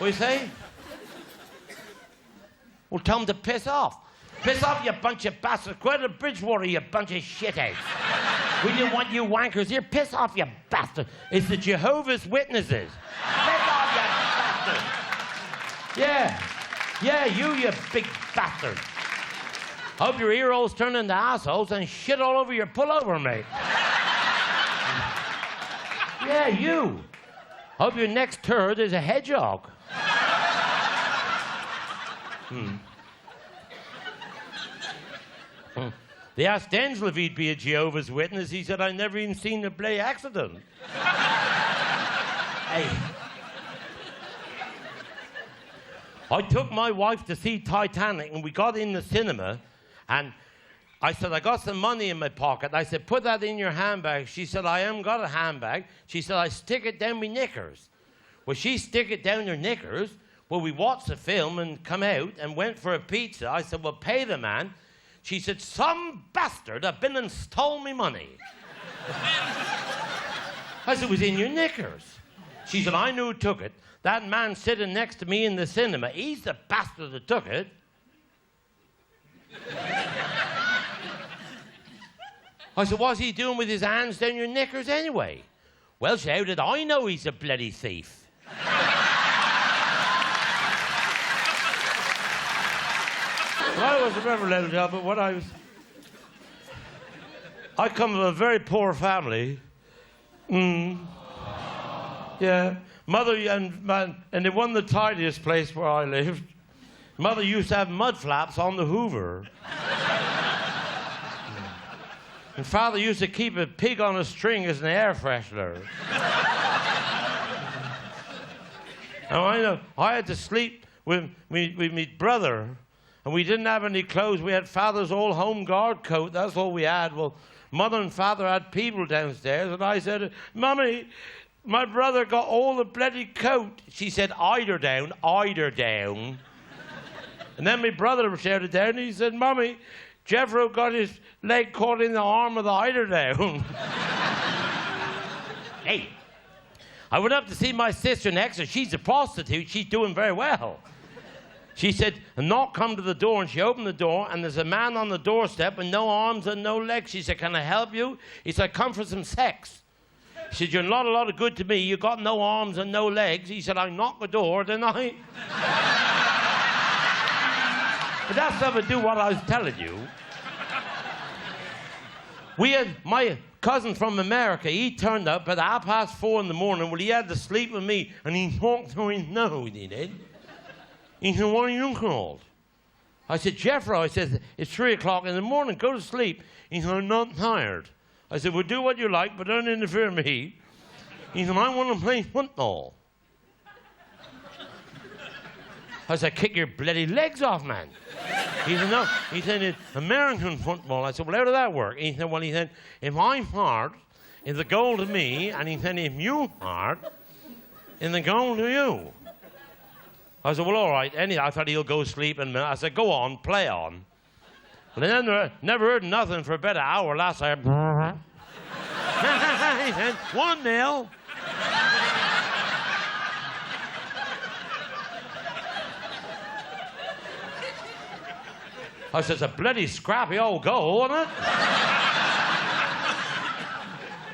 What do you say? Well, tell him to piss off. Piss off, you bunch of bastards. Go out to Bridgewater, you bunch of shitheads. We didn't want you wankers here. Piss off, you bastard. It's the Jehovah's Witnesses. Piss off, you bastard. Yeah. Yeah, you big bastard. Hope your ear holes turn into assholes and shit all over your pullover, mate. Yeah, you. Hope your next turd is a hedgehog. They asked Denzel if he'd be a Jehovah's Witness. He said, I never even seen a bloody accident. Hey. I took my wife to see Titanic, and we got in the cinema, and I said, I got some money in my pocket. I said, put that in your handbag. She said, I haven't got a handbag. She said, I stick it down my knickers. Well, she stick it down her knickers. Well, we watched the film and come out and went for a pizza. I said, well, pay the man. She said, some bastard have been and stole me money. I said, it was in your knickers. She said, I knew who took it. That man sitting next to me in the cinema, he's the bastard that took it. I said, what's he doing with his hands down your knickers anyway? Well, she shouted, I know he's a bloody thief. Well, I wasn't ever allowed to tell, but when I come from a very poor family. Yeah. Mother, and they won the tidiest place where I lived. Mother used to have mud flaps on the Hoover. And Father used to keep a pig on a string as an air freshener. And I know, I had to sleep with my brother, and we didn't have any clothes. We had Father's old home guard coat. That's all we had. Well, Mother and Father had people downstairs, and I said, Mummy, my brother got all the bloody coat. She said, eider down, eider down. And then my brother shouted down, and he said, Mummy, Jethro got his leg caught in the arm of the eider down. Hey, I went up to see my sister next to her. She's a prostitute. She's doing very well. She said, a knock come to the door, and she opened the door, and there's a man on the doorstep with no arms and no legs. She said, can I help you? He said, come for some sex. She said, you're not a lot of good to me. You got no arms and no legs. He said, I knocked the door, didn't I? But that's nothing to do with what I was telling you. We had my cousin from America. He turned up at 4:30 in the morning. Well, he had to sleep with me, and he talked through his nose, he did. He said, what are you called? I said, Jethro. I said, it's 3 o'clock in the morning. Go to sleep. He said, I'm not tired. I said, well, do what you like, but don't interfere with me. He said, I want to play football. I said, kick your bloody legs off, man. He said, no. He said, it's American football. I said, well, how does that work? He said, well, if I fart, it's a goal to me. And he said, if you fart, it's a goal to you. I said, well, all right. I thought he'll go sleep. And I said, go on, play on. Well, then never heard nothing for about an hour. Last time, he said, 1-0. I said, it's a bloody scrappy old goal, isn't it?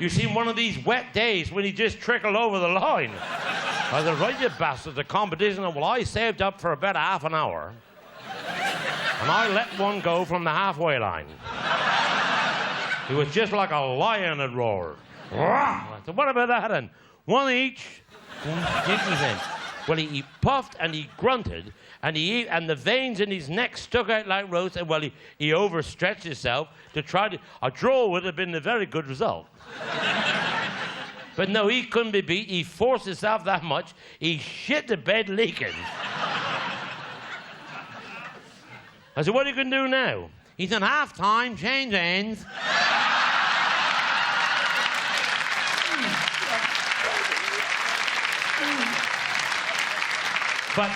You seen one of these wet days when he just trickled over the line. I said, right, you bastard, the competition. Well, I saved up for about half an hour. And I let one go from the halfway line. He was just like a lion that roared. I said, what about that then? One each. Well, he puffed and he grunted, and the veins in his neck stuck out like ropes, and well, he overstretched himself to try to... A draw would have been a very good result. But no, he couldn't be beat. He forced himself that much. He shit the bed leaking. I said, what are you going to do now? He said, half-time, change ends. But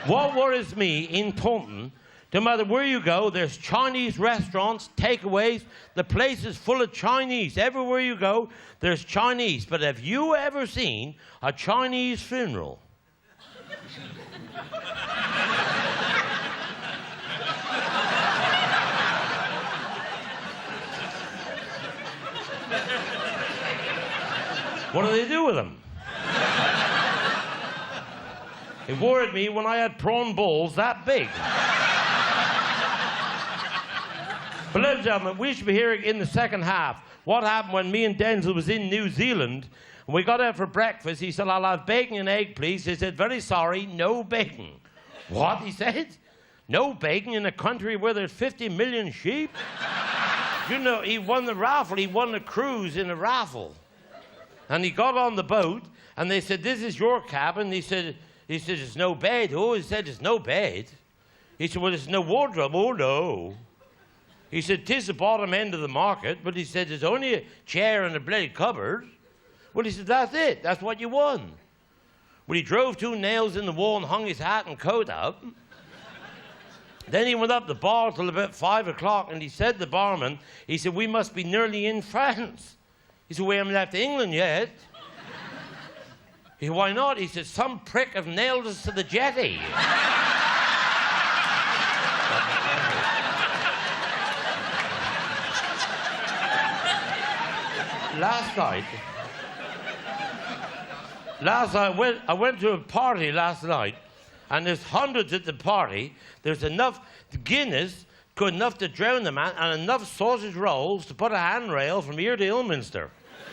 what worries me in Taunton, No matter where you go, there's Chinese restaurants, takeaways. The place is full of Chinese. Everywhere you go, there's Chinese. But have you ever seen a Chinese funeral? What do they do with them? It worried me when I had prawn balls that big. But ladies and gentlemen, we should be hearing in the second half what happened when me and Denzel was in New Zealand. And we got out for breakfast. He said, I'll have bacon and egg, please. He said, very sorry, no bacon. What? He said, no bacon in a country where there's 50 million sheep? You know, he won the raffle. He won the cruise in a raffle. And he got on the boat, and they said, this is your cabin. He said, it's no bed. Oh, he said, it's no bed. He said, well, it's no wardrobe. Oh, no. He said, 'tis the bottom end of the market, but he said, there's only a chair and a bloody cupboard. Well, he said, that's it. That's what you won. Well, he drove 2 nails in the wall and hung his hat and coat up. Then he went up the bar till about 5 o'clock, and he said to the barman, he said, we must be nearly in France. He said, we haven't left England yet. He said, why not? He said, some prick have nailed us to the jetty. Last night, I went to a party last night, and there's hundreds at the party. There's enough Guinness, good enough to drown the man, and enough sausage rolls to put a handrail from here to Ilminster.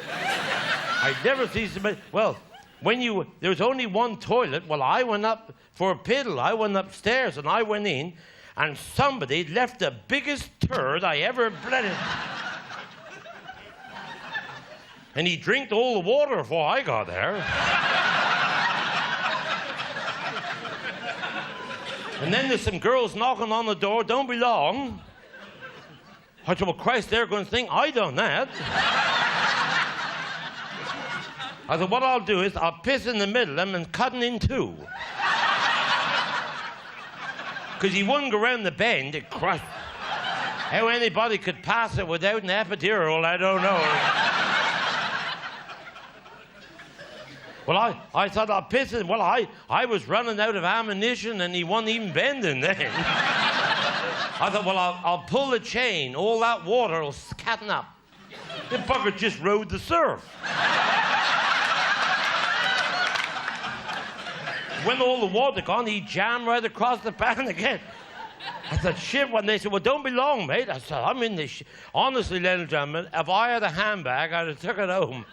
I'd never seen somebody. Well, there was only one toilet. Well, I went up for a piddle. I went upstairs and I went in, and somebody left the biggest turd I ever bled. And he drank all the water before I got there. And then there's some girls knocking on the door. Don't be long. I said, well, Christ, they're going to think I done that. I said, what I'll do is I'll piss in the middle of them and cut them in 2. Because he wouldn't go around the bend. It crushed. How anybody could pass it without an epidural, I don't know. Well, I thought I'll piss in. Well, I was running out of ammunition and he wasn't even bending then. I thought, well, I'll pull the chain. All that water will scatten up. The fucker just rode the surf. When all the water gone, he jammed right across the pan again. I said, shit, when they said, well, don't be long, mate. I said, I'm in this honestly, ladies and gentlemen, if I had a handbag, I'd have took it home.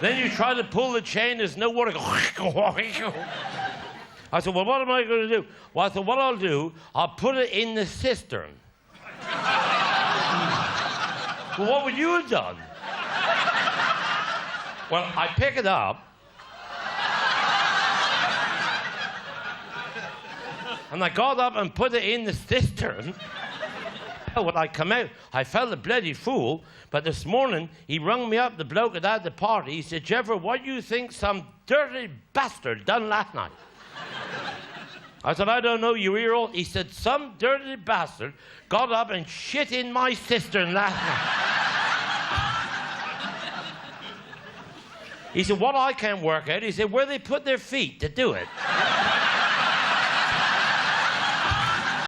Then you try to pull the chain, there's no water. I said, well, what am I going to do? Well, I said, what I'll do, I'll put it in the cistern. Well, what would you have done? Well, I pick it up. And I got up and put it in the cistern. When I come out, I felt a bloody fool. But this morning, he rung me up, the bloke at the party. He said, Jethro, what do you think some dirty bastard done last night? I said, I don't know, you ear old. He said, some dirty bastard got up and shit in my cistern last night. He said, what I can't work out, he said, where they put their feet to do it.